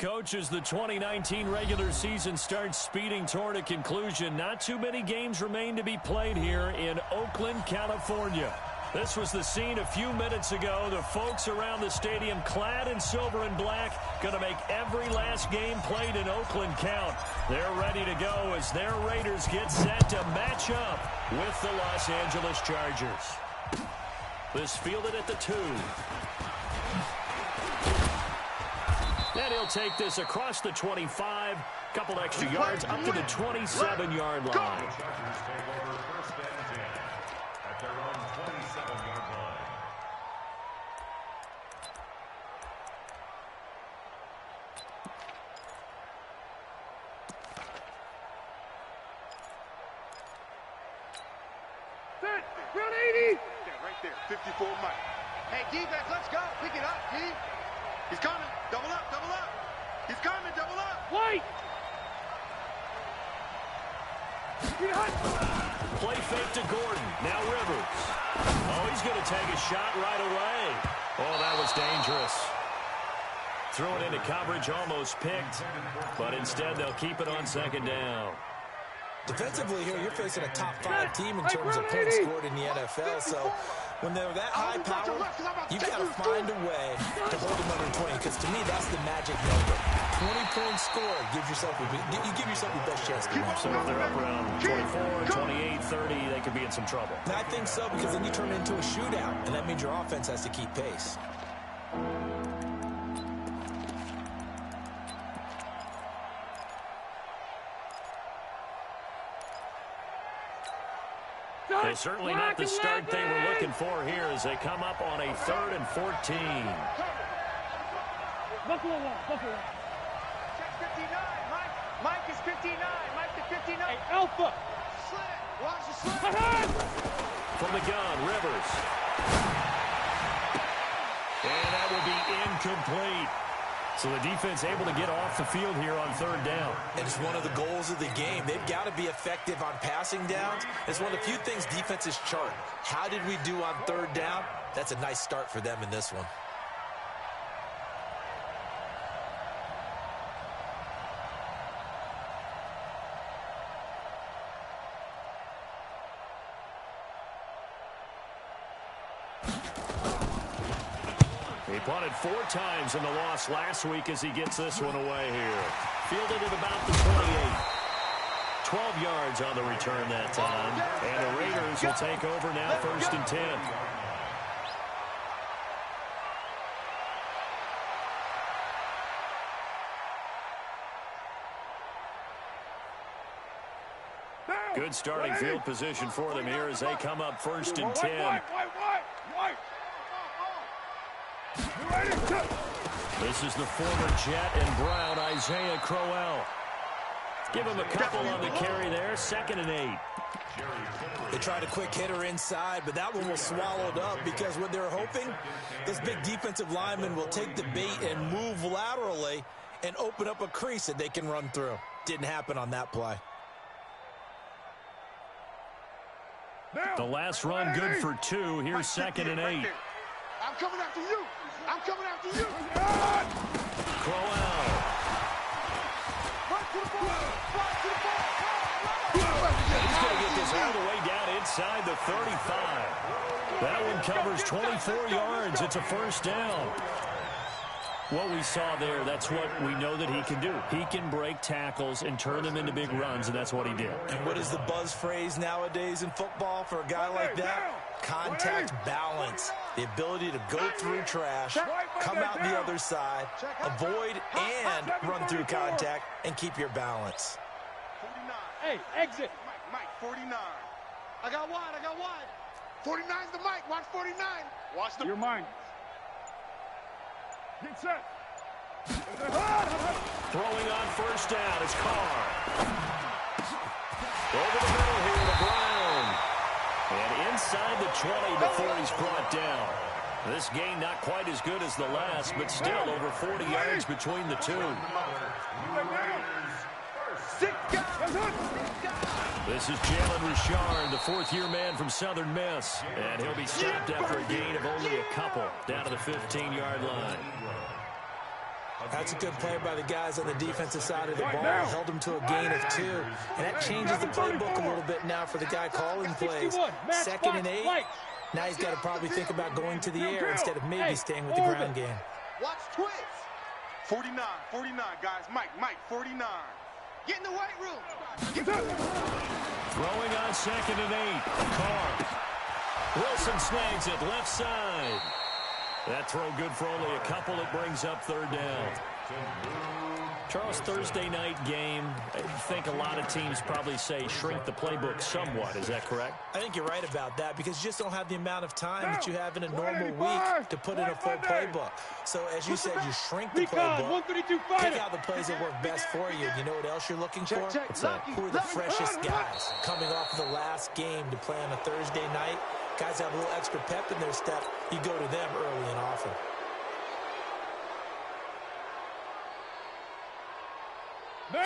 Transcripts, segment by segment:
Coach, as the 2019 regular season starts speeding toward a conclusion, not too many games remain to be played here in Oakland, California. This was the scene a few minutes ago. The folks around the stadium clad in silver and black going to make every last game played in Oakland count. They're ready to go as their Raiders get set to match up with the Los Angeles Chargers. This fielded at the 2. And he'll take this across the 25. Couple extra yards up to the 27-yard line. Run 80! Yeah, right there, 54 Mike. Hey, defense, let's go. Pick it up, D. He's coming. Double up, double up. He's coming, double up. White! Play fake to Gordon. Now Rivers. Oh, he's going to take a shot right away. Oh, that was dangerous. Threw it into coverage, almost picked. But instead, they'll keep it on second down. Defensively here, you're facing a top-5 team in terms of points scored in the NFL, so when they're that high-powered, you've got to find a way to hold them under 20, because to me, that's the magic number. 20-point score gives yourself you give yourself your best chance to win. So if they're up around 24, 28, 30, they could be in some trouble. And I think so, because then you turn it into a shootout, and that means your offense has to keep pace. They're certainly not the start they were looking for here as they come up on a 3rd and 14. Buffalo one, Buffalo. Check 59, Mike. Mike is 59. Mike to 59. Hey, Alpha. Slit. Watch the slit. From the gun, Rivers. And that will be incomplete. So the defense able to get off the field here on 3rd down. And it's one of the goals of the game. They've got to be effective on passing downs. It's one of the few things defenses chart. How did we do on 3rd down? That's a nice start for them in this one. He punted 4 times in the loss last week as he gets this one away here. Fielded at about the 28. 12 yards on the return that time. And the Raiders will take over now 1st and 10. Good starting field position for them here as they come up 1st and 10. This is the former Jet and Brown, Isaiah Crowell. Give him a couple on the carry there, 2nd and 8. They tried a quick hitter inside, but that one was swallowed up because what they're hoping, this big defensive lineman will take the bait and move laterally and open up a crease that they can run through. Didn't happen on that play. The last run good for 2. Here's 2nd and 8. I'm coming after you. I'm coming after you. Crowell. He's going to get this all the way down inside the 35. That one covers 24 yards. It's a 1st down. What we saw there, that's what we know that he can do. He can break tackles and turn them into big runs, and that's what he did. And what is the buzz phrase nowadays in football for a guy like that? Contact balance. The ability to go through trash, come out the other side, avoid and run through contact, and keep your balance. 49. Hey, exit. Mike, 49. I got wide, I got wide. 49's the Mike. Watch 49. Watch the... You're mine. Get set. Throwing on 1st down is Carr. Over the middle here to Brown. And inside the 20 before he's brought down. This gain not quite as good as the last, but still over 40 yards between the two. This is Jalen Richard, the 4th-year man from Southern Miss. And he'll be stopped after a gain of only a couple, down to the 15-yard line. That's a good play by the guys on the defensive side of the ball. Held them to a gain of 2. And that changes the playbook a little bit now for the guy calling plays. 2nd and 8. Now he's got to probably think about going to the air instead of maybe staying with the ground game. Watch twist. 49, guys. Mike, 49. Get in the weight room. Throwing on 2nd and 8. Carr. Wilson snags it left side. That throw good for only a couple. It brings up 3rd down. Charles, Thursday night game, I think a lot of teams probably say shrink the playbook somewhat. Is that correct? I think you're right about that because you just don't have the amount of time that you have in a normal week to put in a full playbook. So, as you said, you shrink the playbook, pick out the plays that work best for you. You know what else you're looking for? What's that? Who are the freshest guys coming off of the last game to play on a Thursday night? Guys have a little extra pep in their step. You go to them early and often.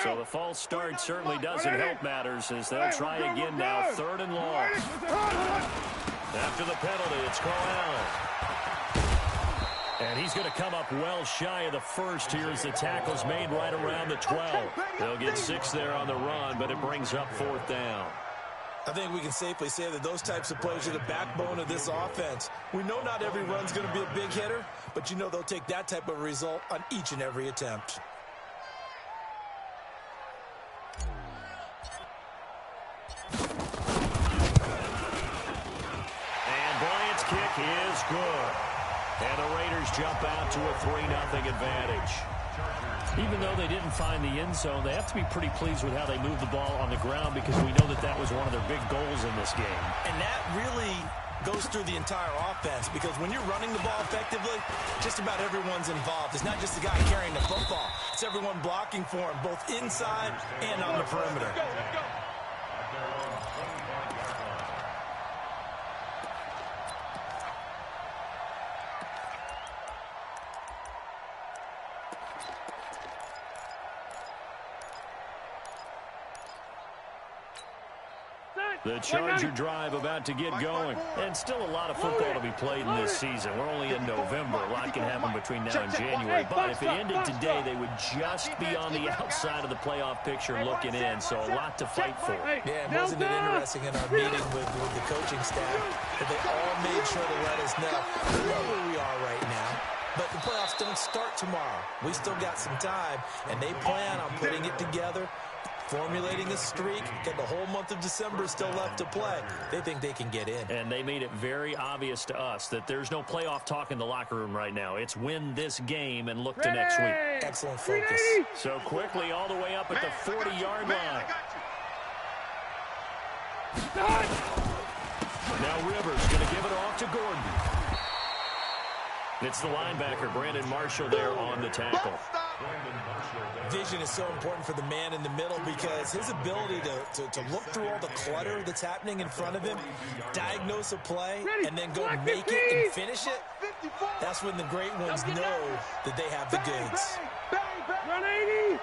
So the false start certainly doesn't help matters as they'll try again now. 3rd and long. After the penalty, it's Corral. And he's going to come up well shy of the first here as the tackle's made right around the 12. They'll get 6 there on the run, but it brings up 4th down. I think we can safely say that those types of plays are the backbone of this offense. We know not every run's going to be a big hitter, but you know they'll take that type of result on each and every attempt. Kick is good. And the Raiders jump out to a 3-0 advantage. Even though they didn't find the end zone, they have to be pretty pleased with how they moved the ball on the ground because we know that that was one of their big goals in this game. And that really goes through the entire offense because when you're running the ball effectively, just about everyone's involved. It's not just the guy carrying the football. It's everyone blocking for him, both inside and on the perimeter. The Charger drive about to get going. And still a lot of football to be played in this season. We're only in November. A lot can happen between now and January. But if it ended today, they would just be on the outside of the playoff picture looking in. So a lot to fight for. Yeah, and wasn't it interesting in our meeting with the coaching staff that they all made sure to let us know where we are right now. But the playoffs don't start tomorrow. We still got some time, and they plan on putting it together, formulating a streak. Got the whole month of December still left to play. They think they can get in. And they made it very obvious to us that there's no playoff talk in the locker room right now. It's win this game and look to next week. Excellent focus. So quickly all the way up at the 40-yard line. Now Rivers going to give it off to Gordon. It's the linebacker, Brandon Marshall, there on the tackle. Vision is so important for the man in the middle because his ability to look through all the clutter that's happening in front of him, diagnose a play, and then go make it and finish it, that's when the great ones know that they have the goods. Run 80!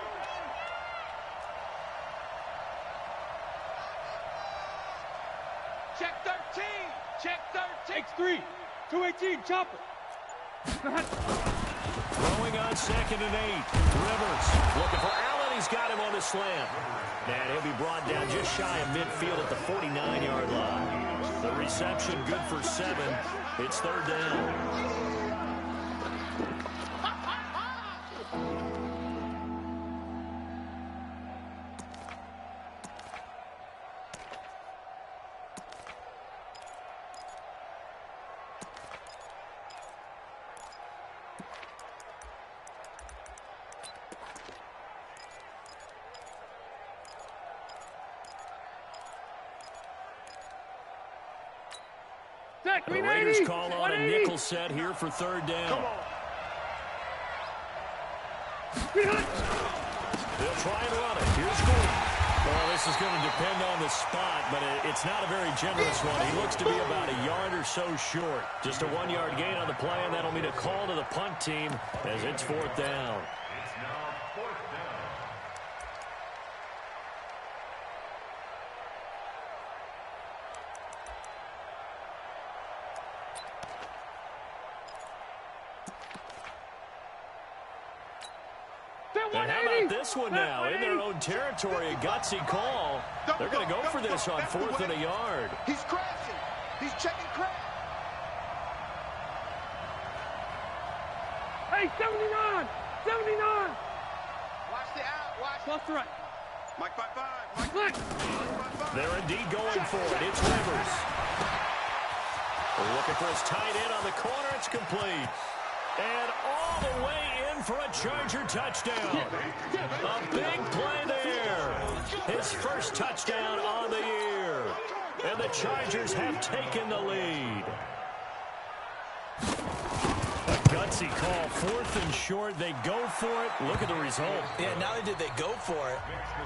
Check 13! Check 13! X3! 218, chopper! Throwing on 2nd and 8. Rivers looking for Allen. He's got him on the slam. And he'll be brought down just shy of midfield at the 49-yard line. The reception good for 7. It's 3rd down. The Raiders call on a nickel set here for 3rd down. They'll try and run it. Here's Gordon. Well, this is going to depend on the spot, but it's not a very generous one. He looks to be about a yard or so short. Just a 1-yard gain on the play, and that'll mean a call to the punt team as it's 4th down. And how about this one now? In their own territory, a gutsy call. They're going to go for this on 4th and a yard. He's crashing. He's checking crash. Hey, 79! 79! Watch the out. Watch. Left to right. Mike 5-5. Click. They're indeed going for it. It's Rivers. They're looking for his tight end on the corner. It's complete. And all the way in for a Charger touchdown. A big play there. His first touchdown on the year. And the Chargers have taken the lead. A gutsy call. 4th and short. They go for it. Look at the result. Yeah, not only did they go for it,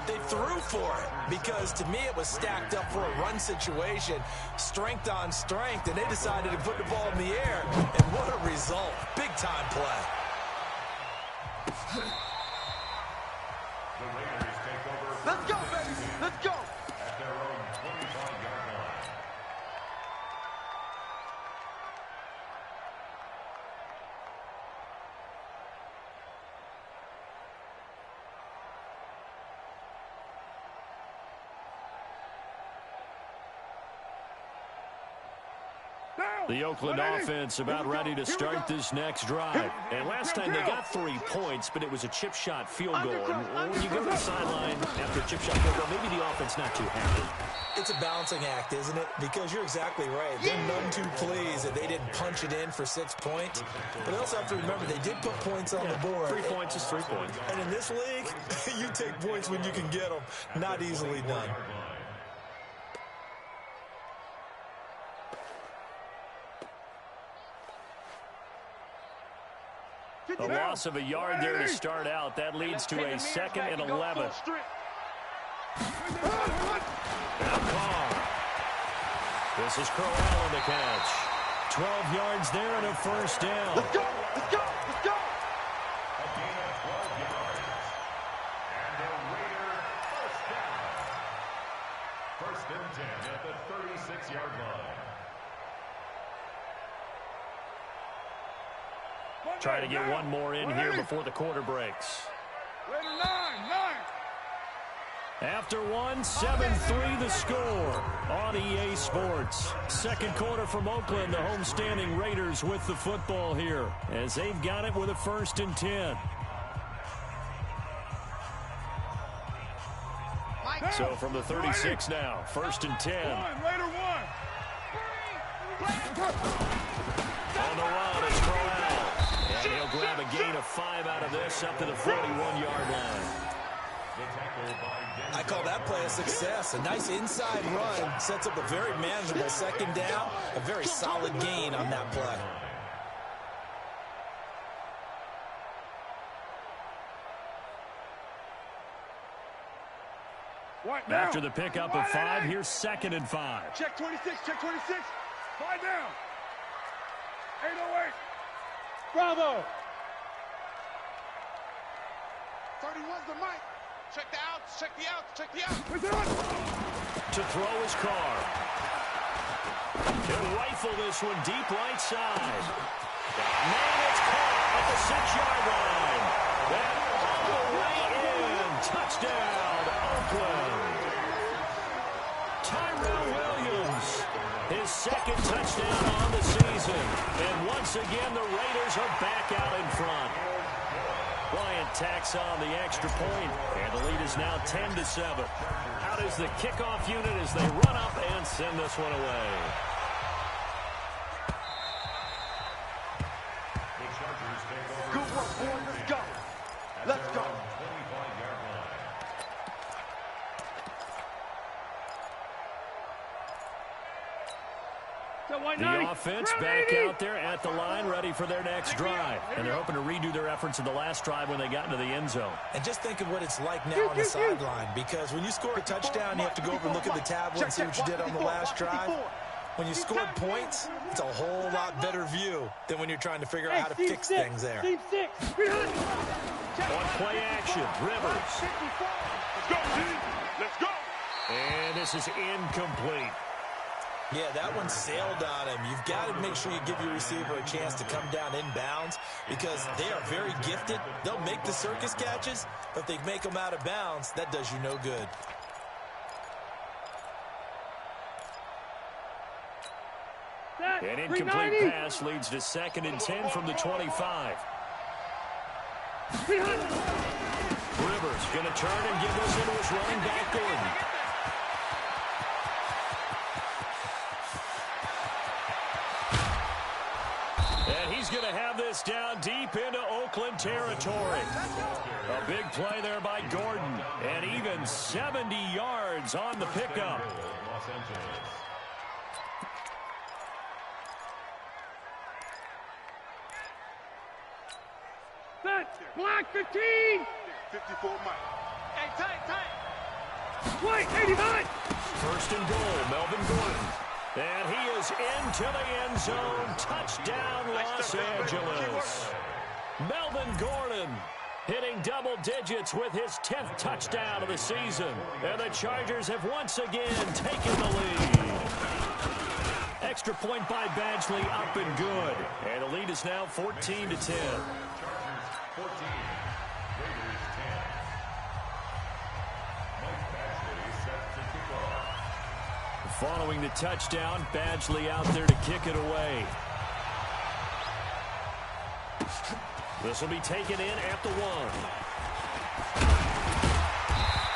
they threw for it. Because to me, it was stacked up for a run situation. Strength on strength. And they decided to put the ball in the air. And what a result. Big time play. Let's go, baby. Let's go. At their own 25-yard line. The Oakland offense about ready to start this next drive. And last time they got 3 points, but it was a chip shot field goal. And when you go to the sideline after a chip shot field goal, maybe the offense not too happy. It's a balancing act, isn't it? Because you're exactly right. They're none too pleased that they didn't punch it in for 6 points. But they also have to remember they did put points on the board. 3 points is 3 points. And in this league, you take points when you can get them. Not easily done. A loss of a yard there to start out. That leads to a 2nd and 11. This is Crowell on the catch. 12 yards there and a first down. Let's go. Let's go. Let's go. A gain of 12 yards. And a Raider first down. 1st and 10 at the 36-yard line. Trying to get one more in here before the quarter breaks. Raider 9. After one, 7-3 the score on EA Sports. Second quarter from Oakland, the homestanding Raiders with the football here as they've got it with a 1st and 10. So from the 36 now, 1st and 10. Raider 1. On the run, it's Crowell. And he'll grab a gain of 5 out of this up to the 41-yard line. I call that play a success. A nice inside run sets up a very manageable 2nd down. A very solid gain on that play. After the pickup of 5, here's 2nd and 5. Check 26. Check 26. 5 down. 808. Bravo. 31's the mic. Check the outs. Check the outs. Check the outs. To throw his car. He'll rifle this one deep right side. Man, it's caught at the 6-yard line. And all the way in. Touchdown, Oakland. Tyrell Williams, his 2nd touchdown on the season. And once again, the Raiders are back out in front. Bryant tacks on the extra point, and the lead is now 10-7. Out is the kickoff unit as they run up and send this one away. Good work, boys. Let's go. Let's go. The offense back out there at the line, ready for their next drive. And they're hoping to redo their efforts in the last drive when they got into the end zone. And just think of what it's like now on the sideline. Because when you score a touchdown, you have to go over and look at the tablet and see what you did on the last drive. When you scored points, it's a whole lot better view than when you're trying to figure out how to fix things there. Team 6. On play action, Rivers. Let's go, team. Let's go. And this is incomplete. Yeah, that one sailed on him. You've got to make sure you give your receiver a chance to come down inbounds because they are very gifted. They'll make the circus catches, but if they make them out of bounds, that does you no good. An incomplete pass leads to 2nd and 10 from the 25. Rivers going to turn and give this into his running back, Gordon. And he's going to have this down deep into Oakland territory. A big play there by Gordon. And even 70 yards on the pickup. Block 15! 54 Mike. Hey, tight! Wait, 89! 1st and goal, Melvin Gordon. And he is into the end zone. Touchdown, Los Angeles. Melvin Gordon hitting double digits with his 10th touchdown of the season. And the Chargers have once again taken the lead. Extra point by Badgley, up and good. And the lead is now 14-10. 14, Raiders 10. Mike Badgley set to kick off. Following the touchdown, Badgley out there to kick it away. This will be taken in at the 1.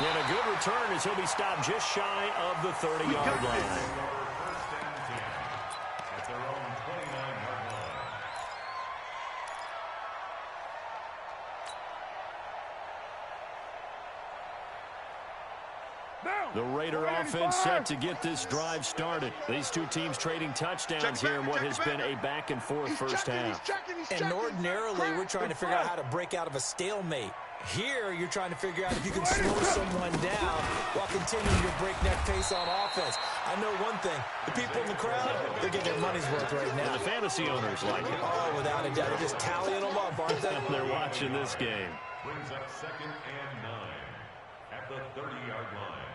And a good return as he'll be stopped just shy of the 30-yard line. First and 10 at their own 29-yard line. The Raider offense set to get this drive started. These two teams trading touchdowns here in what has been a back-and-forth first half. And ordinarily, we're trying to figure out how to break out of a stalemate. Here, you're trying to figure out if you can slow someone down while continuing your breakneck pace on offense. I know one thing. The people in the crowd, they're getting their money's worth right now. And the fantasy owners like it. Oh, without a doubt. They're just tallying them up, aren't they? They're watching this game. Brings up 2nd and 9 at the 30-yard line.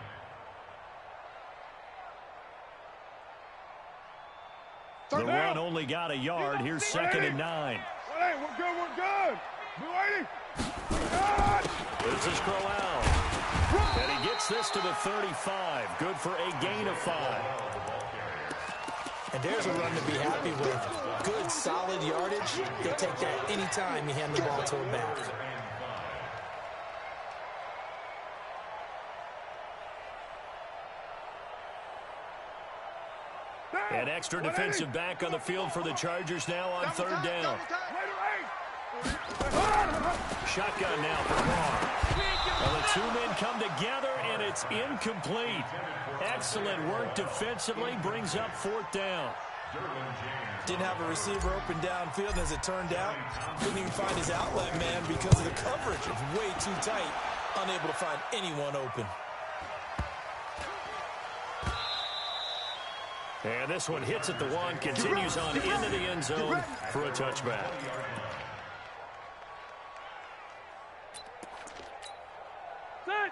The run only got a yard. Here's 2nd and 9. Hey, we're good. Be waiting. This is Crowell. And he gets this to the 35. Good for a gain of 5. And there's a run to be happy with. Good, solid yardage. He'll take that anytime you hand the ball to a back. An extra defensive back on the field for the Chargers now on 3rd down. Shotgun now for Carr. Well, the two men come together, and it's incomplete. Excellent work defensively, brings up 4th down. Didn't have a receiver open downfield, and as it turned out, couldn't even find his outlet man because of the coverage. It's way too tight, unable to find anyone open. And this one hits at the 1, continues on into the end zone for a touchback.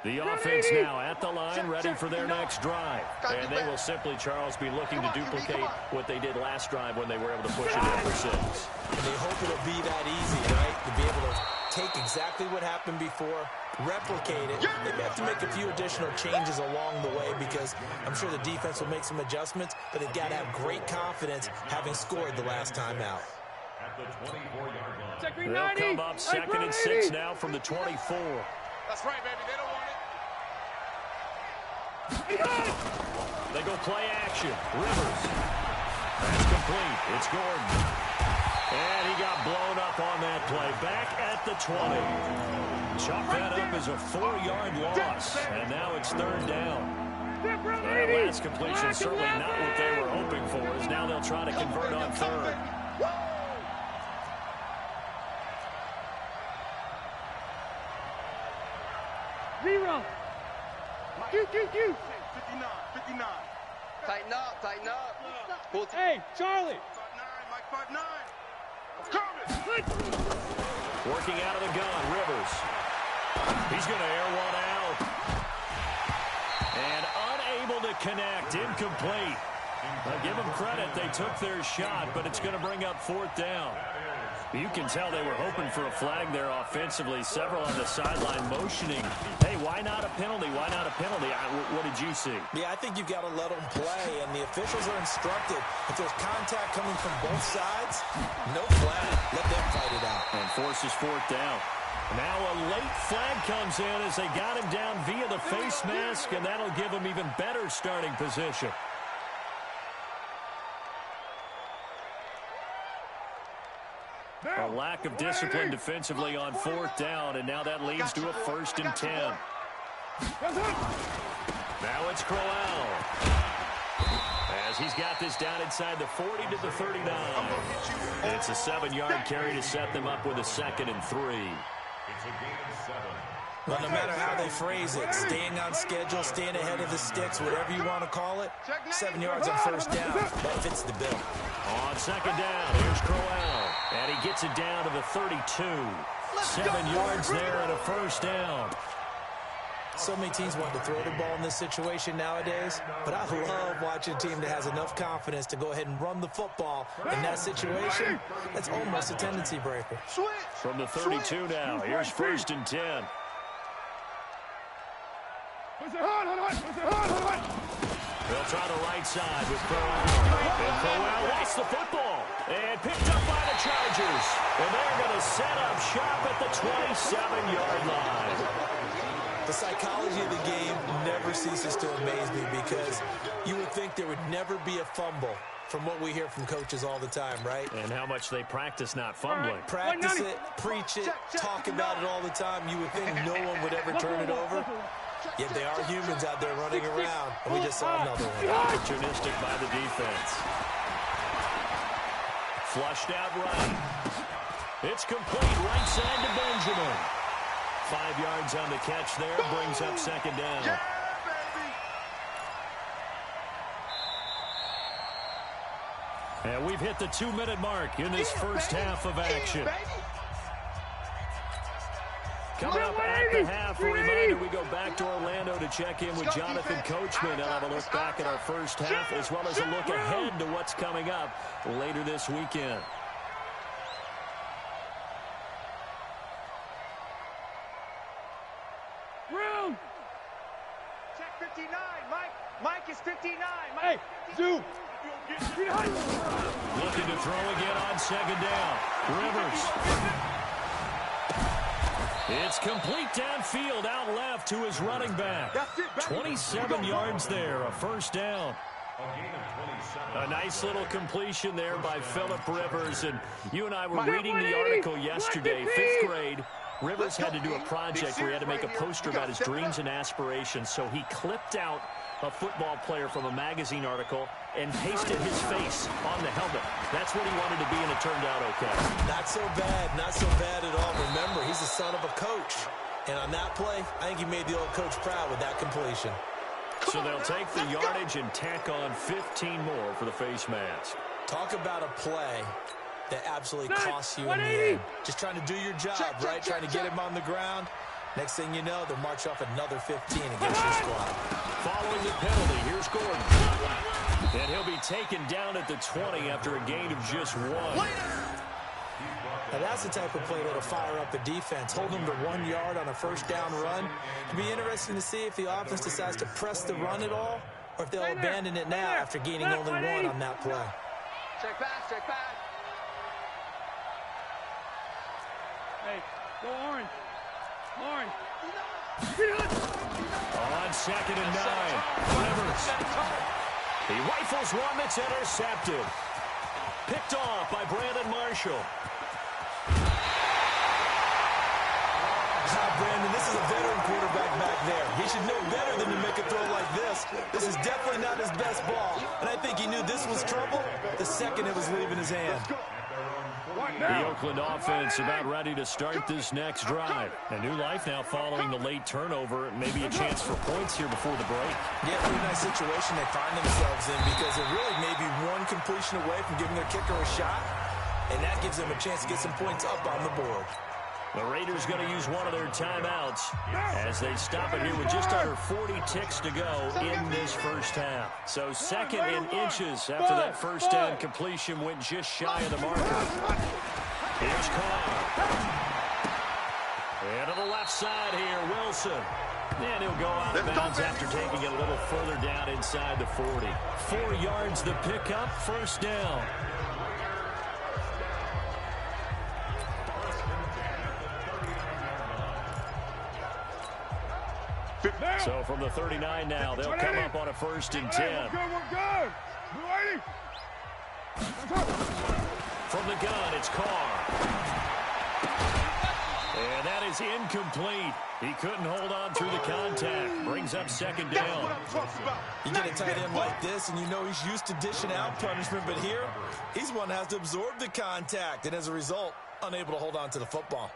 The offense now at the line, ready for their next drive. And they will simply, Charles, be looking to duplicate what they did last drive when they were able to push it in for 6. And they hope it'll be that easy, right? To be able to take exactly what happened before, replicate it. They may have to make a few additional changes along the way because I'm sure the defense will make some adjustments, but they've got to have great confidence having scored the last time out. At the 24-yard line. They'll come up 2nd and 6 now from the 24. That's right, baby. They don't want it. They go play action. Rivers. That's complete. It's Gordon. And he got blown up on that play. Back at the 20. Chalk that up as a 4-yard loss. And now it's 3rd down. That last completion certainly not what they were hoping for, as now they'll try to convert on 3rd. Zero. Q. 59. Tighten up. Hey, Charlie. 5'9", Mike 5'9". I'm coming. Working out of the gun, Rivers. He's going to air one out. And unable to connect, incomplete. I'll give them credit. They took their shot, but it's going to bring up 4th down. You can tell they were hoping for a flag there offensively. Several on the sideline motioning. Hey, why not a penalty? Why not a penalty? What did you see? Yeah, I think you've got to let them play, and the officials are instructed. If there's contact coming from both sides, no flag. Let them fight it out. And forces 4th down. Now a late flag comes in as they got him down via the face mask, and that'll give him even better starting position. A lack of discipline defensively on 4th down, and now that leads to a 1st and 10. Now it's Crowell. As he's got this down inside the 40 to the 39. It's a 7-yard carry to set them up with a 2nd and 3. It's a gain of 7. Well, no matter how they phrase it, staying on schedule, staying ahead of the sticks, whatever you want to call it, 7 yards on 1st down, that fits the bill. On 2nd down, here's Crowell. And he gets it down to the 32. 7 yards there and a 1st down. So many teams want to throw the ball in this situation nowadays, but I love watching a team that has enough confidence to go ahead and run the football. In that situation, that's almost a tendency breaker. From the 32 now, here's 1st and 10. They'll try the right side with Crowell. And Crowell lost the football. And picked up by the Chargers. And they're going to set up shop at the 27-yard line. The psychology of the game never ceases to amaze me because you would think there would never be a fumble from what we hear from coaches all the time, right? And how much they practice not fumbling. Practice it, preach it, talk about it all the time. You would think no one would ever turn it over. Yet they are humans out there running around, and we just saw another one. Opportunistic by the defense. Flushed out right. It's complete right side to Benjamin. 5 yards on the catch there, brings up 2nd down. And we've hit the 2-minute mark in this first half of action. Coming up at the half, a reminder, we go back to Orlando to check in with Jonathan Coachman. And have a look back at our first half, as well as a look ahead to what's coming up later this weekend. Room. Check 59, Mike. Mike is 59. Mike. Hey, Zoo. Looking to throw again on 2nd down. Rivers. It's complete downfield, out left to his running back. 27 yards there, a 1st down. A nice little completion there by Phillip Rivers. And you and I were reading the article yesterday, 5th grade. Rivers had to do a project where he had to make a poster about his dreams and aspirations. So he clipped out a football player from a magazine article and pasted his face on the helmet. That's what he wanted to be, and it turned out okay. Not so bad at all. Remember, he's the son of a coach. And on that play, I think he made the old coach proud with that completion. So they'll take the yardage and tack on 15 more for the face mask. Talk about a play that absolutely costs you in the end. Just trying to do your job, right? Trying to get him on the ground. Next thing you know, they'll march off another 15 against your squad. Following the penalty, here's Gordon. And he'll be taken down at the 20 after a gain of just 1. Now that's the type of play that'll fire up the defense. Hold them to 1 yard on a 1st down run. It'll be interesting to see if the offense decides to press the run at all, or if they'll abandon it now after gaining only 1 on that play. Check back, check back. Hey, go orange. Orange. On 2nd and 9, Rivers. He rifles one that's intercepted. Picked off by Brandon Marshall. Brandon, this is a veteran quarterback back there. He should know better than to make a throw like this. This is definitely not his best ball. And I think he knew this was trouble the second it was leaving his hand. The Oakland offense about ready to start this next drive. A new life now following the late turnover. Maybe a chance for points here before the break. Yeah, pretty nice situation they find themselves in because they're really maybe one completion away from giving their kicker a shot. And that gives them a chance to get some points up on the board. The Raiders going to use one of their timeouts as they stop it here with just under 40 ticks to go in this first half. So second and inches after that first down completion went just shy of the marker. Here's Carr. And to the left side here, Wilson. And he'll go out of bounds after taking it a little further down inside the 40. 4 yards the pickup, first down. So from the 39 now, they'll come up on a 1st and 10. We're good. From the gun, it's Carr. And that is incomplete. He couldn't hold on through the contact. Brings up 2nd down. You get a tight end like this, and you know he's used to dishing out punishment, but here, he's one that has to absorb the contact, and as a result, unable to hold on to the football.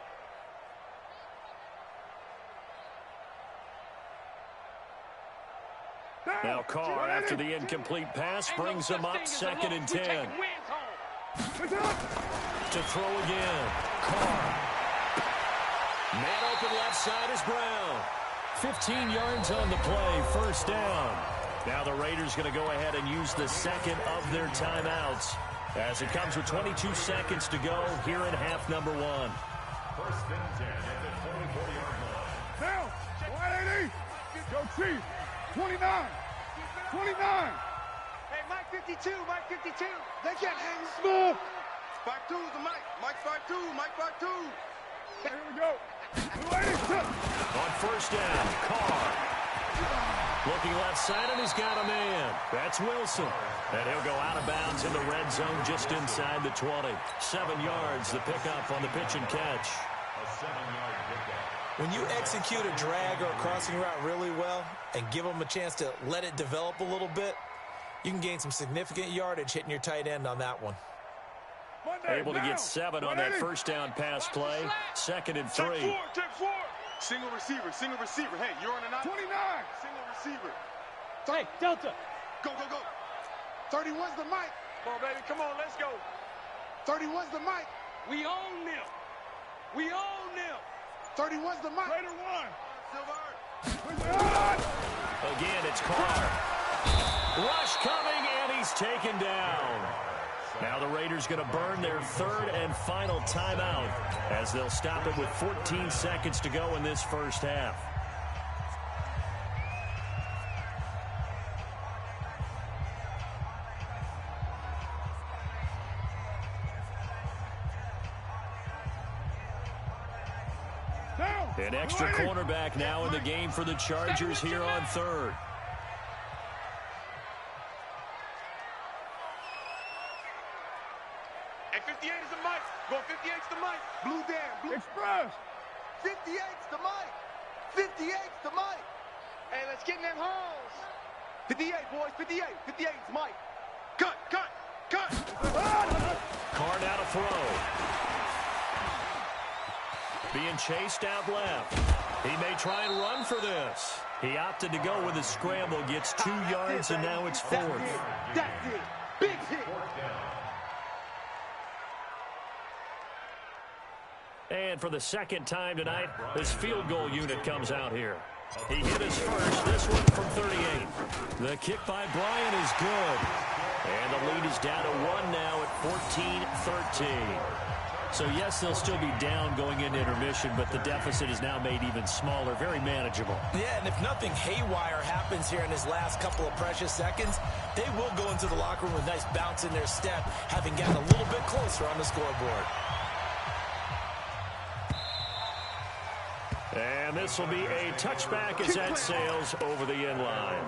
Now Carr, after the incomplete pass, brings him up 2nd and 10. To throw again. Carr. Man open left side is Brown. 15 yards on the play, 1st down. Now the Raiders going to go ahead and use the second of their timeouts as it comes with 22 seconds to go here in half number 1. 1st and 10 at the 24-yard line. Now, 180. Go Chief. 29. 29. Hey, Mike 52, Mike 52. They can't hang smooth. 5-2 is the Mike. Mike 5-2, Mike 5-2. Here we go. 280. On 1st down, Carr. Looking left side, and he's got a man. That's Wilson. And he'll go out of bounds in the red zone just inside the 20. 7 yards, the pickup on the pitch and catch. A 7-yard pickup. When you execute a drag or a crossing route really well and give them a chance to let it develop a little bit, you can gain some significant yardage hitting your tight end on that one. Able to get 7 on that 1st down pass play. 2nd and 3. Check 4. Single receiver, single receiver. Hey, you're on an 29. Single receiver. Hey, Delta. Go, go, go. 31's the Mike. Come on, baby. Come on, let's go. 31's the Mike. We own them. We own them. 31's the Mike. Raider 1. Silver. Again, it's Carr. Rush coming, and he's taken down. Now the Raiders going to burn their 3rd and final timeout as they'll stop it with 14 seconds to go in this first half. An extra cornerback now in the game for the Chargers here on 3rd. Hey, 58 is the Mike. Go 58's the Mike. Blue down. Blue. Express. 58's the Mike. 58's the Mike. Hey, let's get in them holes. 58, boys. 58. 58's Mike. Cut, cut, cut. Carr now to throw. Being chased out left. He may try and run for this. He opted to go with a scramble, gets 2 yards, and now it's 4th. That's it. Big hit. And for the 2nd time tonight, this field goal unit comes out here. He hit his first, this one from 38. The kick by Bryant is good. And the lead is down to 1 now at 14-13. So, yes, they'll still be down going into intermission, but the deficit is now made even smaller, very manageable. Yeah, and if nothing haywire happens here in his last couple of precious seconds, they will go into the locker room with a nice bounce in their step, having gotten a little bit closer on the scoreboard. And this will be a touchback as that sails over the end line.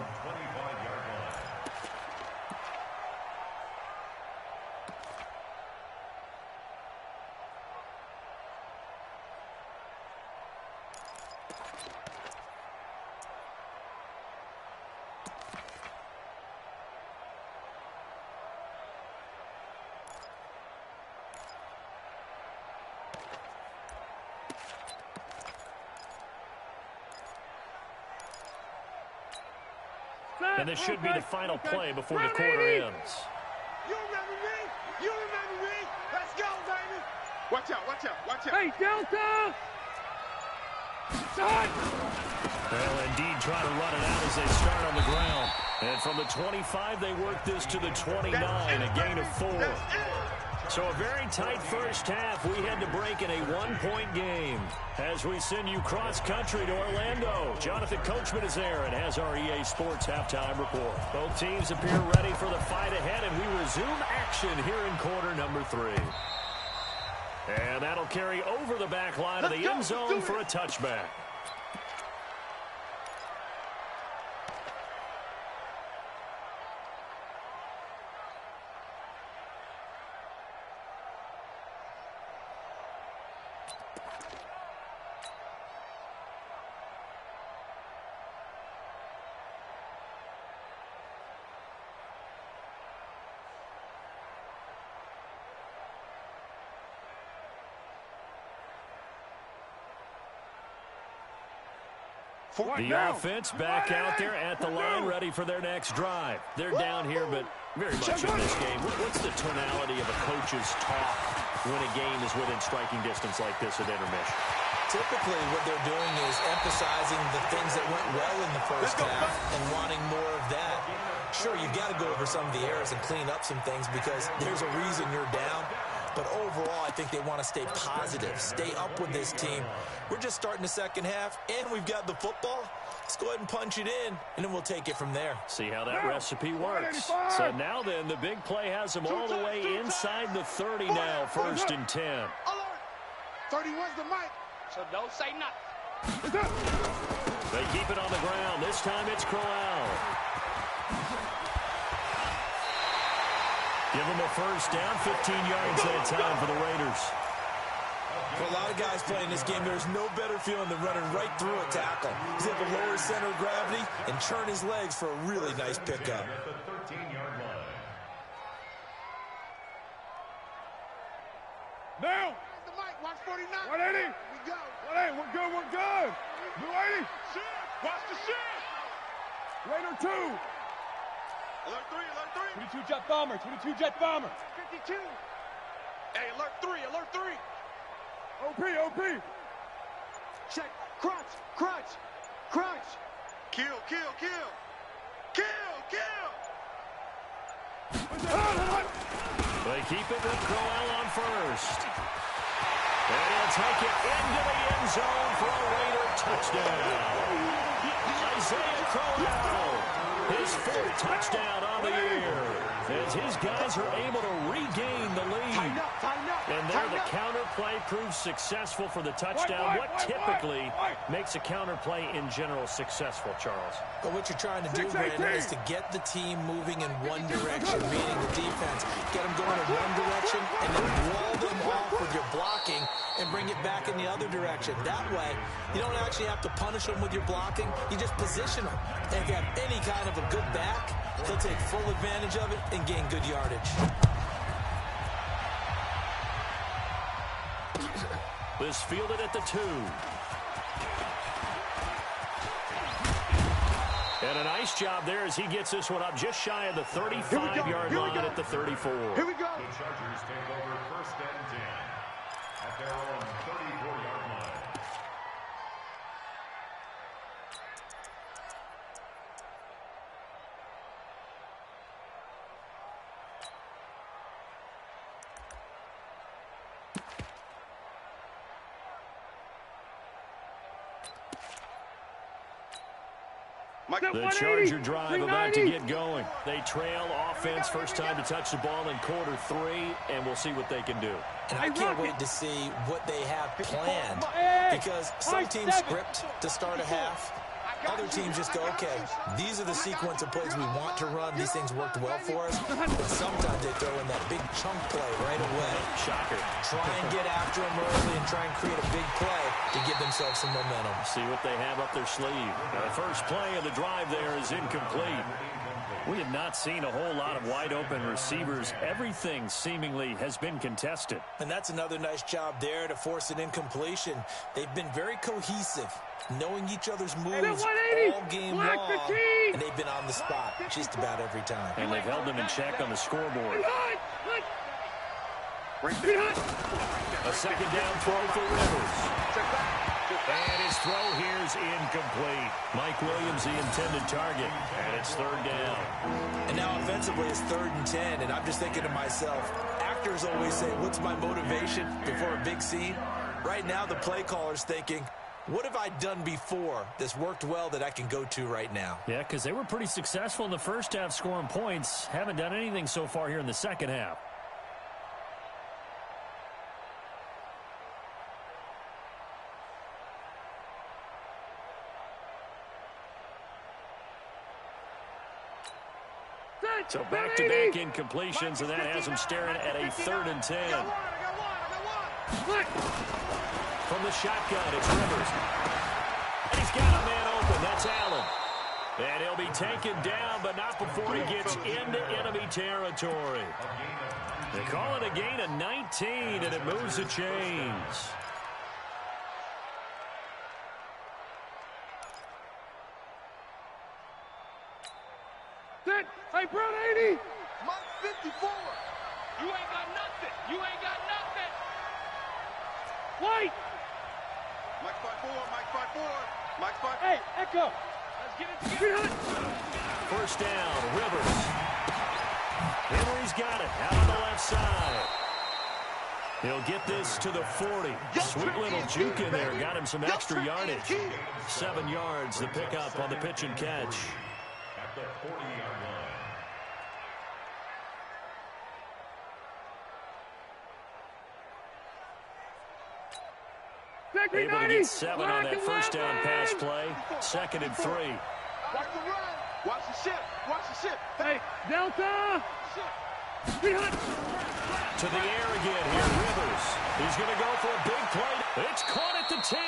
And this should be the final play before the quarter ends. You remember me? You remember me? Let's go, baby. Watch out, watch out, watch out. Hey, Delta! Shot! Well, indeed, trying to run it out as they start on the ground. And from the 25, they work this to the 29, a gain of 4. So a very tight first half. We had to break in a one-point game. As we send you cross-country to Orlando, Jonathan Coachman is there and has our EA Sports halftime report. Both teams appear ready for the fight ahead, and we resume action here in quarter number 3. And that'll carry over the back line of the end zone for a touchback. The offense back out there at the line, ready for their next drive. They're down here, but very much in this game. What's the tonality of a coach's talk when a game is within striking distance like this at intermission? Typically, what they're doing is emphasizing the things that went well in the first half and wanting more of that. Sure, you've got to go over some of the errors and clean up some things because there's a reason you're down. But overall, I think they want to stay positive, stay up with this team. We're just starting the second half, and we've got the football. Let's go ahead and punch it in, and then we'll take it from there. See how that recipe works. So now then, the big play has them all the way inside the 30 now, 1st and 10. Alert! 31's the mic. So don't say nothing. They keep it on the ground. This time it's Crowell. Give them a first down, 15 yards at a time for the Raiders. For a lot of guys playing this game, there's no better feeling than running right through a tackle. He's able to lower his center of gravity and churn his legs for a really nice pickup. At the 13-yard line. Now! The mic, watch 49. 180! We go. 180, we're good, we're good! Blue 80! Shift! Watch the shift! Raider 2! Alert 3, alert 3. 22 jet bomber, 22 jet bomber! 52. Hey, alert 3, alert 3. OP, OP! Check. Crunch, crunch, crunch. Kill, kill, kill. Kill, kill. They keep it with Crowell on first. And he'll take it into the end zone for a Raider touchdown. Isaiah Crowell, his 4th touchdown on the year, as his guys are able to regain the lead. And there the counter play proves successful for the touchdown. What typically makes a counter play in general successful, Charles? But what you're trying to do, Brandon, is to get the team moving in one direction, meaning the defense. Get them going in one direction and then wall them off with your blocking and bring it back in the other direction. That way, you don't actually have to punish them with your blocking. You just position them. And if you have any kind of a good back, he'll take full advantage of it and gain good yardage. This fielded at the 2. And a nice job there as he gets this one up just shy of the 35-yard line at the 34. Here we go. The Chargers take over 1st and 10 at their own 34-yard line. The Charger drive about to get going. They trail offense, first time to touch the ball in quarter 3, and we'll see what they can do. And I can't wait to see what they have planned, because some teams script to start a half. Other teams just go, okay, these are the sequence of plays we want to run. These things worked well for us. But sometimes they throw in that big chunk play right away. Shocker. Try and get after them early and try and create a big play to give themselves some momentum. See what they have up their sleeve. Now, the first play of the drive there is incomplete. We have not seen a whole lot of wide-open receivers. Everything seemingly has been contested. And that's another nice job there to force an incompletion. They've been very cohesive, knowing each other's moves all game long, and they've been on the spot just about every time. And they've held them in check on the scoreboard. A A second down throw for Rivers. And his throw here's incomplete. Mike Williams, the intended target, and it's third down. And now offensively it's 3rd and 10, and I'm just thinking to myself, actors always say, what's my motivation before a big scene? Right now the play caller's thinking, what have I done before that's worked well that I can go to right now? Yeah, because they were pretty successful in the first half scoring points. Haven't done anything so far here in the second half. So back-to-back incompletions, and that has them staring at a 3rd and 10. From the shotgun, it's Rivers. He's got a man open. That's Allen. And he'll be taken down, but not before he gets into enemy territory. They call it a gain of 19, and it moves the chains. Hey, Brown 80. Mike 54. You ain't got nothing. You ain't got nothing. White. Mike 54. Mike 54. Mike 54. Hey, Echo. Let's get it together. First down, Rivers. Henry's got it out on the left side. He'll get this to the 40. Sweet little juke in there. Got him some extra yardage. 7 yards, the pickup on the pitch and catch. At the 40-yard line. Able to get 7 on that first down pass play. 2nd and 3. Watch the run. Watch the ship. Watch the ship. Hey, Delta. To the air again here, Rivers. He's going to go for a big play. It's caught at the 10.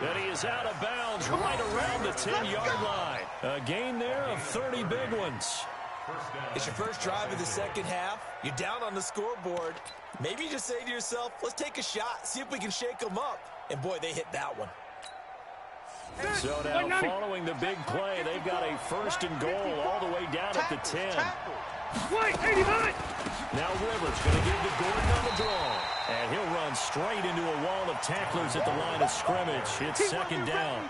And he is out of bounds right around the 10-yard line. A gain there of 30 big ones. It's your first drive of the second half. You're down on the scoreboard. Maybe you just say to yourself, let's take a shot, see if we can shake them up. And, boy, they hit that one. So now, following the big play, they've got a 1st and goal all the way down at the 10. White, 89. Now Rivers going to give to Gordon on the draw. And he'll run straight into a wall of tacklers at the line of scrimmage. It's 2nd down.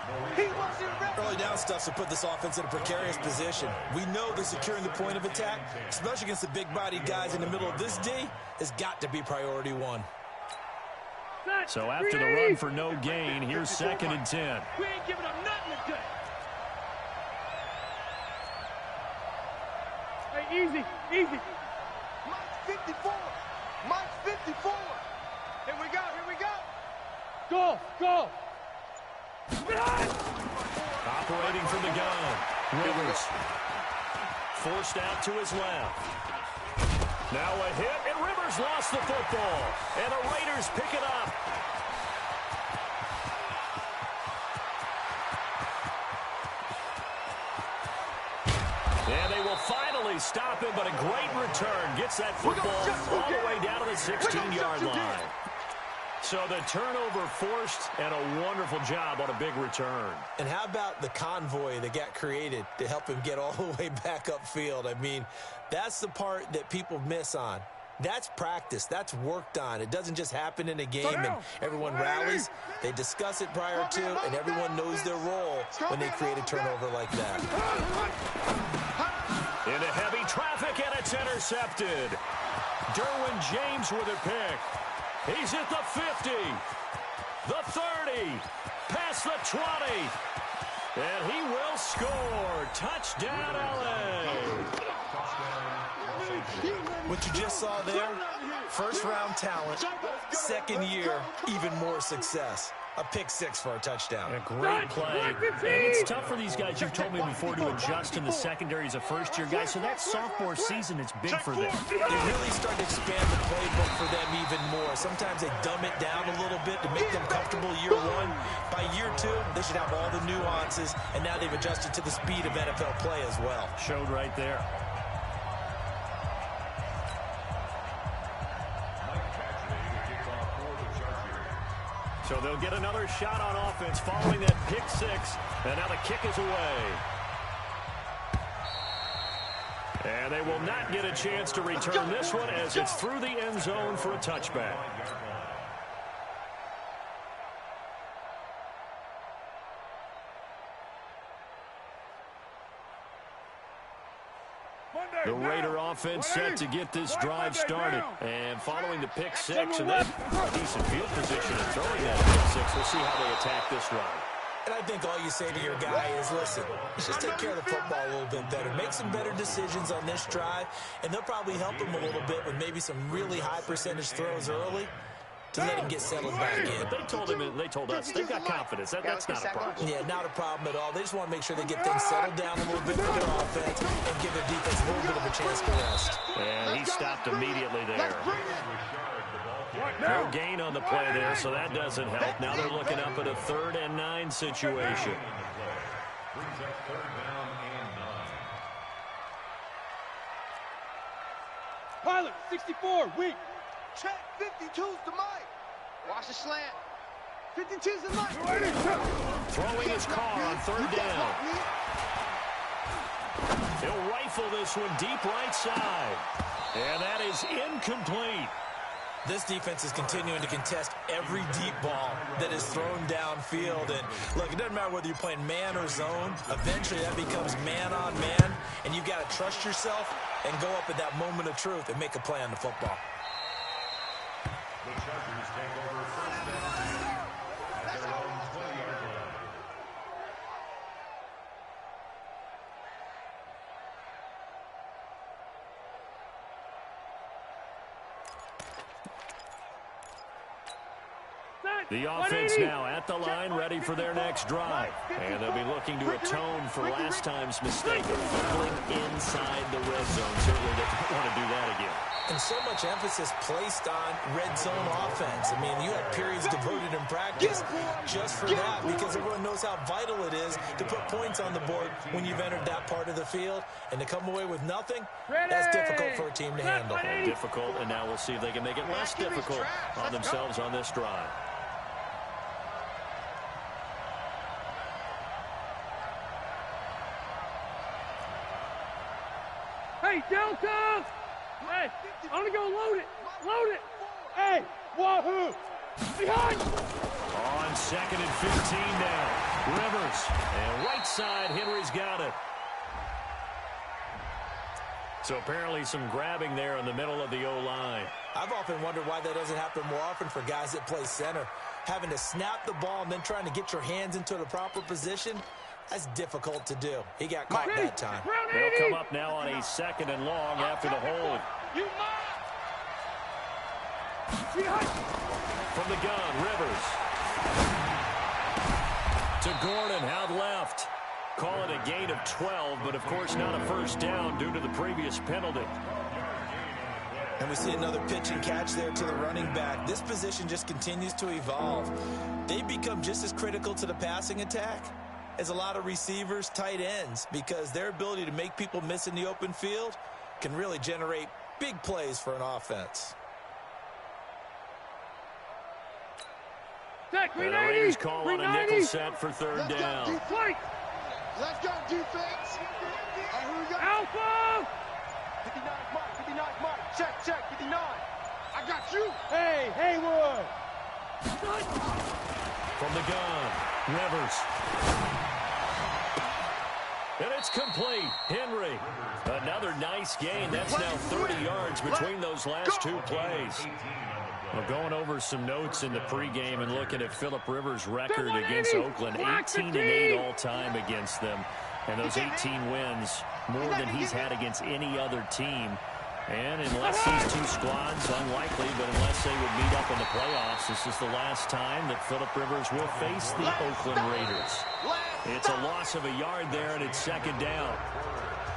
Early down stuff to put this offense in a precarious position. We know that securing the point of attack, especially against the big-bodied guys in the middle of this D, has got to be priority 1. So after the run for no gain, here's 2nd and 10. We ain't giving up nothing today. Hey, easy, easy. Mike 54. Mike 54. Here we go. Here we go. Go, go. Operating from the gun. Rivers forced out to his left. Now a hit, and Rivers lost the football. And the Raiders pick it up. And they will finally stop him, but a great return. Gets that football all the way down to the 16-yard line. So the turnover forced, and a wonderful job on a big return. And how about the convoy that got created to help him get all the way back upfield? I mean, that's the part that people miss on. That's practice. That's worked on. It doesn't just happen in a game and everyone rallies. They discuss it prior to, and everyone knows their role when they create a turnover like that. Into heavy traffic, and it's intercepted. Derwin James with a pick. He's at the 50, the 30, past the 20, and he will score. Touchdown, LA. What you just saw there, first-round talent, second year, even more success. A pick-6 for a touchdown. A great play. And it's tough for these guys, you've told me before, to adjust in the secondary as a first-year guy, so that sophomore season is big for them. They really start to expand the playbook for them even more. Sometimes they dumb it down a little bit to make them comfortable year 1. By year 2, they should have all the nuances, and now they've adjusted to the speed of NFL play as well. Showed right there. So they'll get another shot on offense following that pick 6. And now the kick is away. And they will not get a chance to return this one as it's through the end zone for a touchback. The Raider offense set to get this drive started. And following the pick six, and then decent field position and throwing that pick six. We'll see how they attack this drive. And I think all you say to your guy is, listen, let's just take care of the football a little bit better. Make some better decisions on this drive, and they'll probably help him a little bit with maybe some really high percentage throws early to let him get settled back in. But they told us they've got confidence. That's not a problem. Yeah, not a problem at all. They just want to make sure they get things settled down a little bit for their offense and give their defense a little bit of a chance to rest. And he stopped immediately there. No gain on the play there, so that doesn't help. Now they're looking up at a 3rd and 9 situation. Brings up 3rd down and 9. Pilot, 64, weak. Check, 52's the Mike. Watch the slant. 52's the Mike. Throwing his car on 3rd down. He'll rifle this one deep right side. And that is incomplete. This defense is continuing to contest every deep ball that is thrown downfield. And look, it doesn't matter whether you're playing man or zone. Eventually that becomes man on man. And you've got to trust yourself and go up at that moment of truth and make a play on the football. The Chargers take over 1st and 10 at their own 20-yard line. The offense now at the line, ready for their next drive. And they'll be looking to atone for last time's mistake of fumbling inside the red zone. Certainly they don't want to do that again. And so much emphasis placed on red zone offense. I mean, you have periods devoted in practice just for that because everyone knows how vital it is to put points on the board when you've entered that part of the field. And to come away with nothing, that's difficult for a team to handle. And difficult, and now we'll see if they can make it less difficult on themselves on this drive. Hey, Delta! Hey, I'm gonna go load it! Load it! Hey, wahoo! Behind! On 2nd and 15 now. Rivers. And right side, Henry's got it. So apparently some grabbing there in the middle of the O-line. I've often wondered why that doesn't happen more often for guys that play center. Having to snap the ball and then trying to get your hands into the proper position, that's difficult to do. He got caught that time. They'll come up now on a 2nd and long after the hold. From the gun, Rivers. To Gordon, out left. Call it a gain of 12, but of course not a first down due to the previous penalty. And we see another pitch and catch there to the running back. This position just continues to evolve. They become just as critical to the passing attack as a lot of receivers, tight ends, because their ability to make people miss in the open field can really generate big plays for an offense. And the Raiders call on a nickel set for 3rd down. Let's go, defense. Here we go. Alpha! 59 Mike, 59 Mike. Check, 59. I got you. Hey, Haywood! From the gun, Rivers. And it's complete. Henry. Another nice gain. That's now 30 yards between those last 2 plays. We're going over some notes in the pregame and looking at Phillip Rivers' record against Oakland. 18-8 all-time against them. And those 18 wins, more than he's had against any other team. And unless these two squads, unlikely, but unless they would meet up in the playoffs, this is the last time that Phillip Rivers will face the Oakland Raiders. It's a loss of a yard there, and it's 2nd down.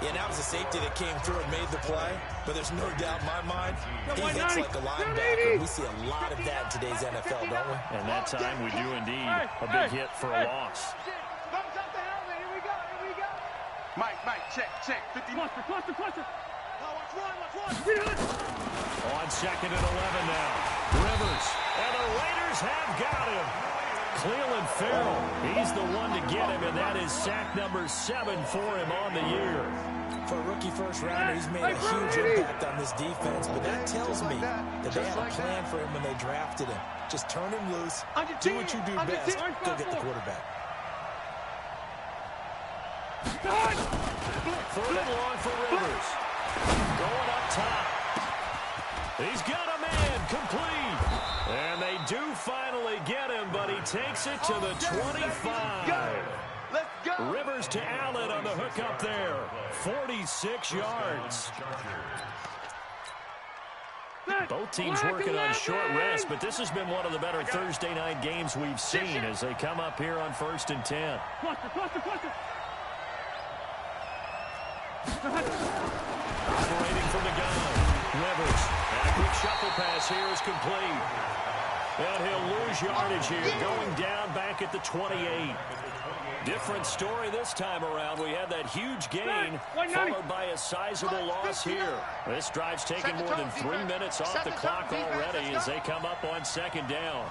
Yeah, and that was a safety that came through and made the play, but there's no doubt in my mind he hits like a linebacker. We see a lot of that in today's NFL, don't we? And that time we do indeed. A big hit for a loss. Thumbs up the helmet. Here we go. Mike, check. 50. Cluster! Watch one. On 2nd and 11 now. Rivers. And the Raiders have got him. Cleveland Farrell, he's the one to get him, and that is sack number 7 for him on the year. For a rookie first-rounder, he's made a huge impact on this defense, but that tells me that they had a plan for him when they drafted him. Just turn him loose, do what you do best, go get the quarterback. 3rd and long for Rivers. Going up top. He's got a man complete. And they do finally get him, but he takes it to the 25. Let's go. Rivers to Allen on the hook up there. 46 yards. Both teams working on short rest, but this has been one of the better Thursday night games we've seen as they come up here on 1st and 10. Operating from the gun. Rivers. And a quick shuffle pass here is complete. And he'll lose yardage here, going down back at the 28. Different story this time around. We had that huge gain followed by a sizable loss here. This drive's taken more than 3 minutes off the clock already as they come up on 2nd down.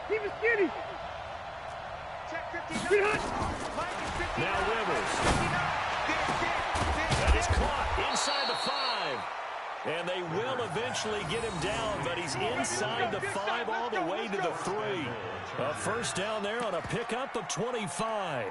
Keep it skinny. Now Rivers. That is caught inside the 5. And they will eventually get him down, but he's inside the 5 all the way to the 3. A first down there on a pickup of 25.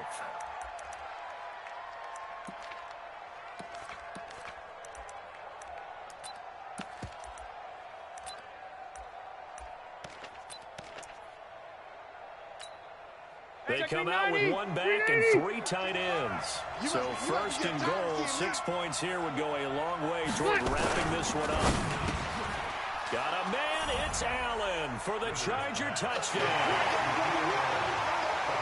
They come out with 1 back and 3 tight ends. So 1st and goal, 6 points here would go a long way toward wrapping this one up. Got a man, it's Allen for the Charger touchdown.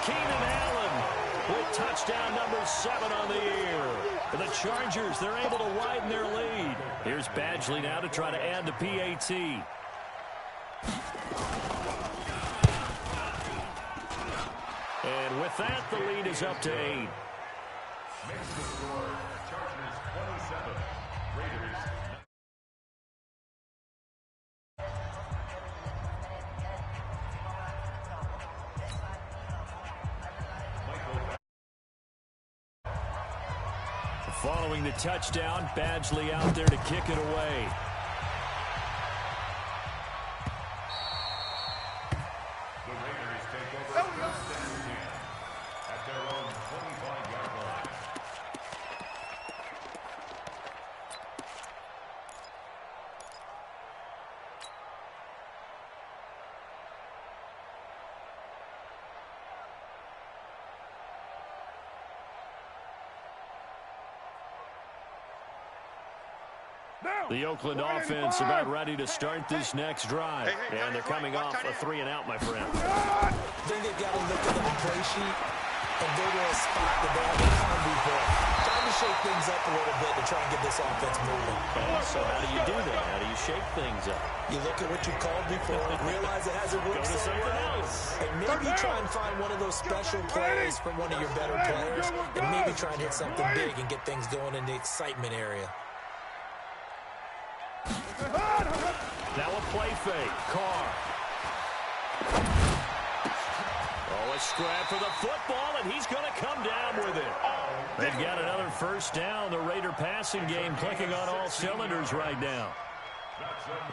Keenan Allen with touchdown number 7 on the year. For the Chargers, they're able to widen their lead. Here's Badgley now to try to add the PAT. And with that, the lead is up to 8. Makes the score, Chargers 27, Raiders. Following the touchdown, Badgley out there to kick it away. The Raiders take over 1st and 10 at their own 25-yard line. The Oakland offense about ready to start this next drive. And they're coming off a 3-and-out, my friend. I think they've got to look at the play sheet and go to a spot that they haven't come before. Trying to shake things up a little bit to try and get this offense moving. And so how do you do that? How do you shake things up? You look at what you called before, realize it hasn't worked Go to so something well, else. and maybe try and find one of those special plays from one of your better players, and maybe try and hit something big and get things going in the excitement area. Now a play fake. Carr. Oh, a scrap for the football, and he's going to come down with it. They've got another first down. The Raider passing game clicking on all cylinders right now.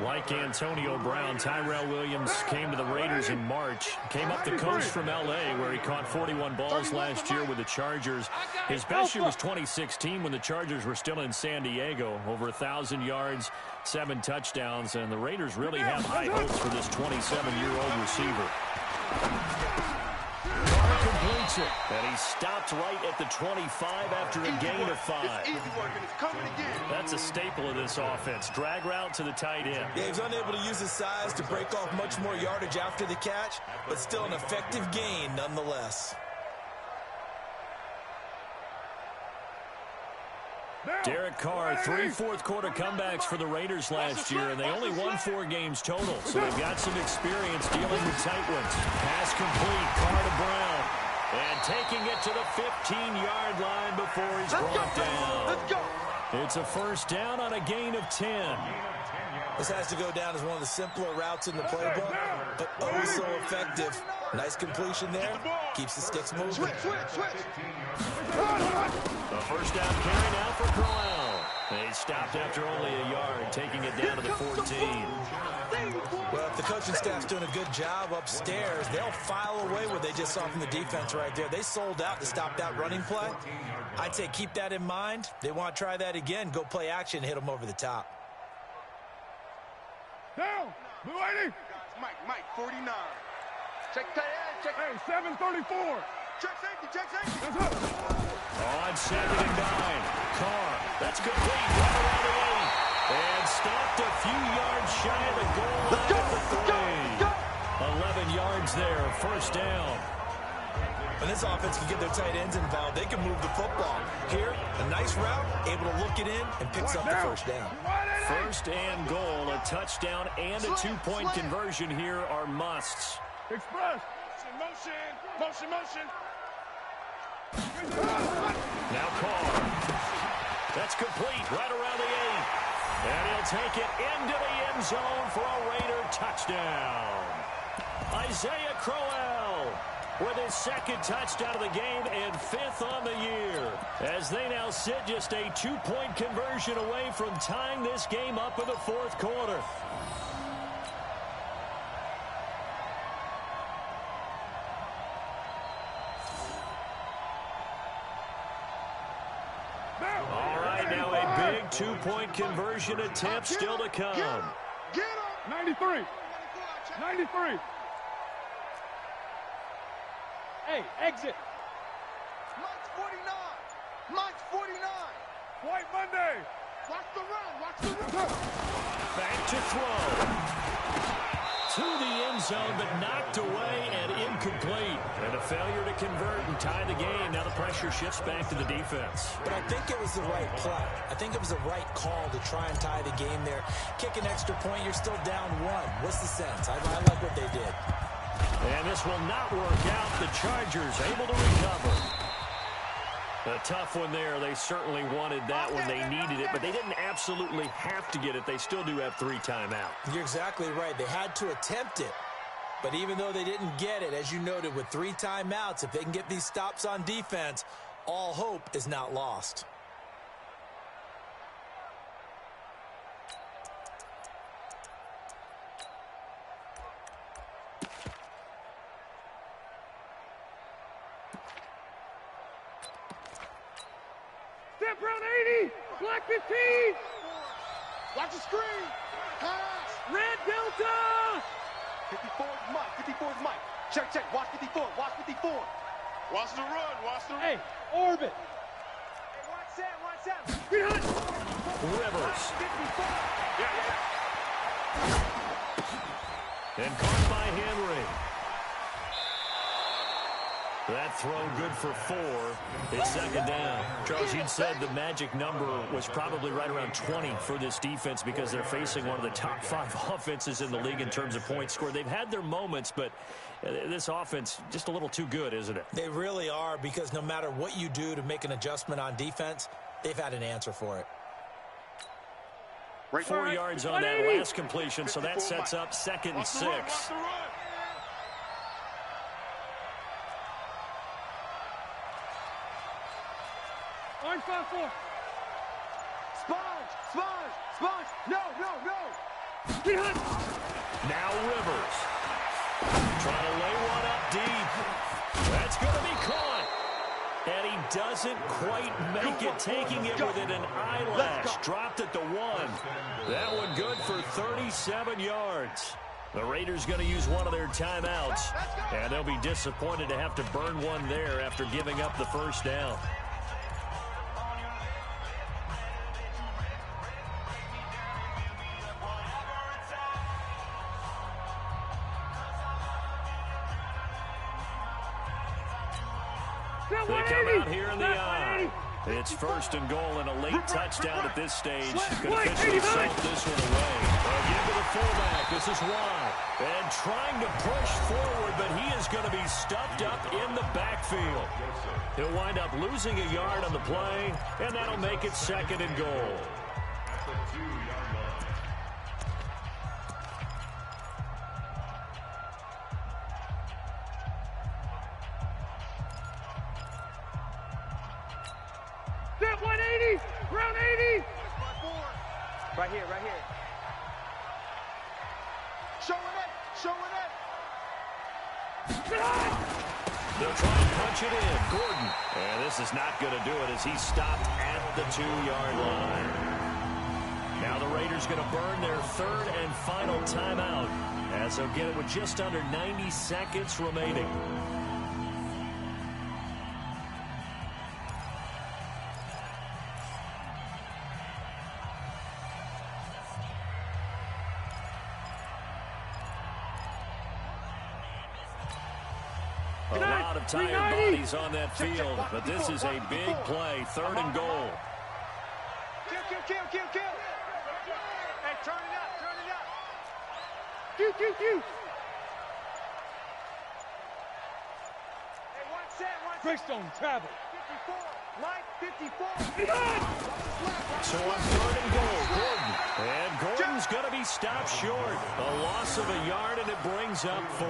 Like Antonio Brown, Tyrell Williams came to the Raiders in March. Came up the coast from L.A., where he caught 41 balls last year with the Chargers. His best year was 2016 when the Chargers were still in San Diego. Over 1,000 yards, 7 touchdowns, and the Raiders really have high hopes for this 27-year-old receiver. Completes it, and he stopped right at the 25 after a gain of 5. That's a staple of this offense. Drag route to the tight end. Yeah, he's unable to use his size to break off much more yardage after the catch, but still an effective gain nonetheless. Derek Carr, 3 fourth-quarter comebacks for the Raiders last year, and they only won 4 games total, so they've got some experience dealing with tight ones. Pass complete, Carr to Brown, and taking it to the 15-yard line before he's brought down. Let's go. It's a first down on a gain of 10. This has to go down as one of the simpler routes in the playbook, but oh so effective. Nice completion there. Keeps the sticks moving. Switch. A first down carry now for Crowell. He stopped after only a yard, taking it down to the 14. Well, The coaching staff's doing a good job upstairs. They'll file away what they just saw from the defense right there. They sold out to stop that running play. I'd say keep that in mind. They want to try that again. Go play action, hit them over the top. Down. Blue 80. Mike, 49. Check tight end, check. Hey, 734. Check safety, check safety. That's up. On 2nd and 9. Carr. That's complete. Right around the 8. And stopped a few yards shy of the goal line at the 3. 11 yards there. First down. When this offense can get their tight ends involved, they can move the football. Here, a nice route, able to look it in, and picks up the first down. First and goal, a touchdown and a 2-point conversion here are musts. Express. Motion. Now Carr. That's complete right around the 8. And he'll take it into the end zone for a Raider touchdown. Isaiah Crowell with his 2nd touchdown of the game and 5th on the year, as they now sit just a 2-point conversion away from tying this game up in the 4th quarter. All right, now a big 2-point conversion attempt still to come. Get him. 93. 93. Hey, exit. Mike's 49. Mike's 49. White Monday. Watch the run. Back to throw. To the end zone, but knocked away and incomplete. And a failure to convert and tie the game. Now the pressure shifts back to the defense. But I think it was the right play. I think it was the right call to try and tie the game there. Kick an extra point, you're still down 1. What's the sense? I like what they did. And this will not work out. The Chargers able to recover. A tough one there. They certainly wanted that when they needed it, but they didn't absolutely have to get it. They still do have 3 timeouts. You're exactly right. They had to attempt it. But even though they didn't get it, as you noted, with 3 timeouts, if they can get these stops on defense, all hope is not lost. Step round 80. Black 15. Watch the screen. Pass. Red Delta. 54 is Mike. 54 is Mike. Check. Watch 54. Watch 54. Watch the run. Hey, orbit. Hey, watch that. Get hot. Rivers. 54. Yeah. And caught by Henry. That throw good for 4. It's 2nd down. Charles, you'd said the magic number was probably right around 20 for this defense because they're facing one of the top 5 offenses in the league in terms of points scored. They've had their moments, but this offense just a little too good, isn't it? They really are, because no matter what you do to make an adjustment on defense, they've had an answer for it. 4 yards on that last completion, so that sets up 2nd and 6. Orange 5-4. Sponge. No. Get hot. Now Rivers. Trying to lay one up deep. That's going to be caught. And he doesn't quite make it, taking it within an eyelash. Dropped at the 1. That one good for 37 yards. The Raiders going to use one of their timeouts. And they'll be disappointed to have to burn one there after giving up the first down. They come out here in the eye. It's 1st and goal and a late touchdown at this stage. Could officially salt this one away. Again to the fullback. This is wide. And trying to push forward, but he is going to be stuffed up in the backfield. He'll wind up losing a yard on the play, and that'll make it 2nd and goal. Step 180. Round 80. Right here. They'll try and punch it in. Gordon. And this is not going to do it as he's stopped at the 2-yard line. Now the Raiders going to burn their third and final timeout as they'll get it with just under 90 seconds remaining. A lot of tired bodies on that field, but this is a big play, 3rd and goal. Kill. Hey, turn it up. Q. Hey, one set. Greystone, travel. 54. Mike, 54. So on 3rd and goal, Gordon. And Gordon's going to be stopped short. A loss of a yard, and it brings up 4.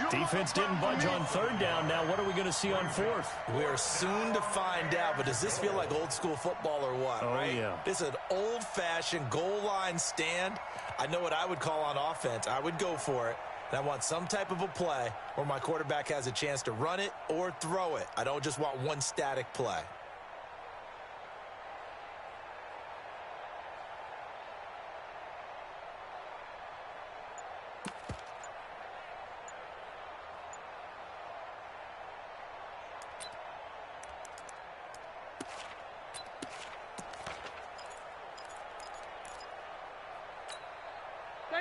Defense didn't budge on 3rd down. Now what are we going to see on 4th? We're soon to find out, but does this feel like old school football or what? Oh, right? Yeah. This is an old-fashioned goal line stand. I know what I would call on offense. I would go for it. And I want some type of a play where my quarterback has a chance to run it or throw it. I don't just want one static play.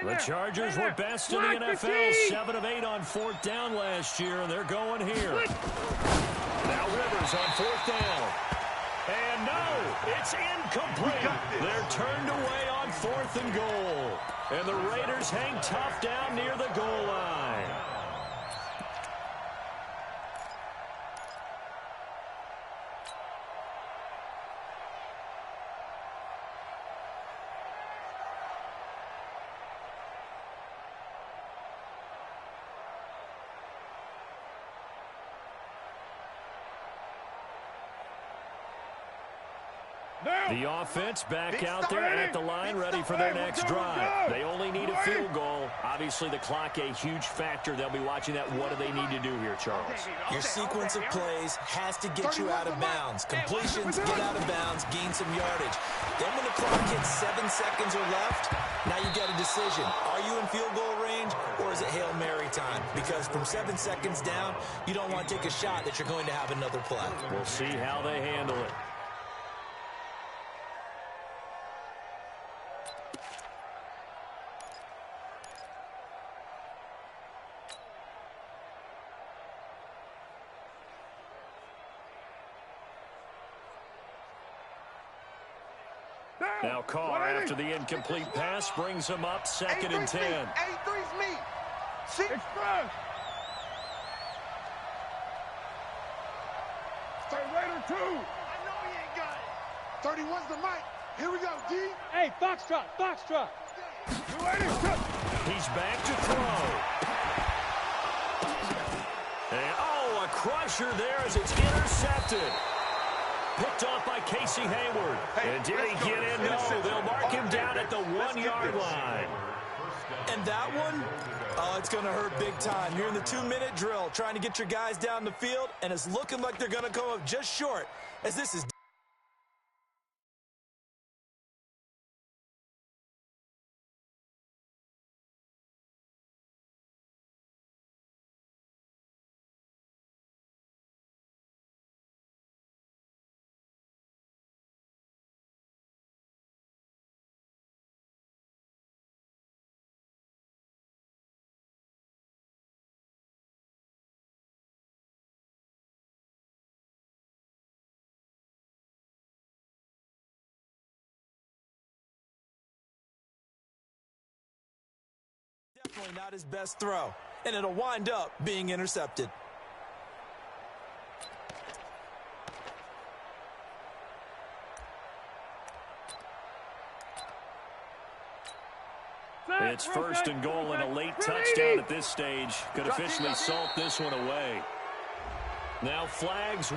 The Chargers were best in the NFL, 7 of 8 on 4th down last year, and they're going here. Now Rivers on 4th down. And no, it's incomplete. They're turned away on 4th and goal. And the Raiders hang tough down near the goal line. The offense back out there at the line, ready for their next drive. They only need a field goal. Obviously, the clock a huge factor. They'll be watching that. What do they need to do here, Charles? Your sequence of plays has to get you out of bounds. Completions, get out of bounds, gain some yardage. Then when the clock hits 7 seconds or left, now you get a decision. Are you in field goal range, or is it Hail Mary time? Because from 7 seconds down, you don't want to take a shot that you're going to have another play. We'll see how they handle it. Now Carr, after the incomplete pass, brings him up 2nd and 10. 83's me. 6. Express. Stay Raider 2. I know he ain't got it. 31's the mic. Here we go, D. Hey, Foxtrot. You ready? He's back to throw. And, oh, a crusher there as it's intercepted. Picked off by Casey Hayward. And did he get in? No, they'll mark him down at the 1-yard line. And that one, oh, it's going to hurt big time. You're in the 2-minute drill trying to get your guys down the field, and it's looking like they're going to come up just short as this is. Definitely not his best throw, and it'll wind up being intercepted. It's 1st and goal and a late touchdown at this stage. Could officially salt this one away. Now flags